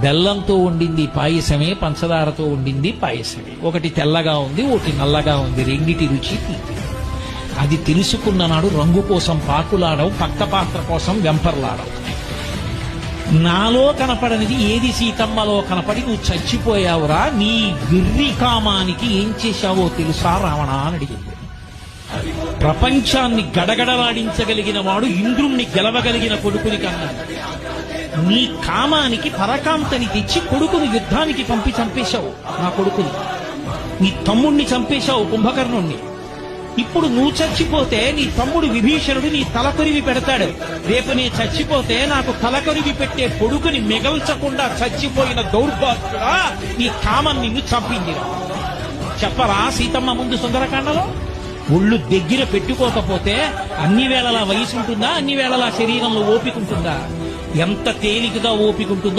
బెల్లంతో వండింది పాయసమే, పంచదారతో వండింది పాయసమే. ఒకటి తెల్లగా ఉంది, ఒకటి నల్లగా ఉంది, రెండిటి రుచి తీపి. అది తెలుసుకున్న నాడు రంగు కోసం పాకులాడడం, పక్క పాత్ర కోసం వెంపర్లాడడం. నాలో కనపడనిది ఏది సీతమ్మలో కనపడి నువ్వు చచ్చిపోయావురా, నీ విర్రి కామానికి ఏం చేశావో తెలుసా రావణ అని అడిగింది. ప్రపంచాన్ని గడగడలాడించగలిగిన వాడు ఇంద్రుణ్ణి గెలవగలిగిన కొడుకుని కన్నాడు. నీ కామానికి పరకాంతని తెచ్చి కొడుకుని యుద్ధానికి పంపి చంపేశావు. నా కొడుకుని, నీ తమ్ముణ్ణి చంపేశావు, కుంభకర్ణుణ్ణి. ఇప్పుడు నువ్వు చచ్చిపోతే నీ తమ్ముడు విభీషణుడు నీ తలకొరివి పెడతాడు. రేపు నీ చచ్చిపోతే నాకు తలకొరివి పెట్టే కొడుకుని మిగల్చకుండా చచ్చిపోయిన దౌర్భాగ్యుడా, నీ కామం నిన్ను చంపింది. చెప్పరా సీతమ్మ ముందు సుందరకాండలో? ఒళ్ళు దగ్గర పెట్టుకోకపోతే అన్ని వేళలా వయసు ఉంటుందా, అన్ని వేళలా శరీరంలో ఓపిక ఉంటుందా? ఎంత తేలికగా ఓపిక ఉంటుందో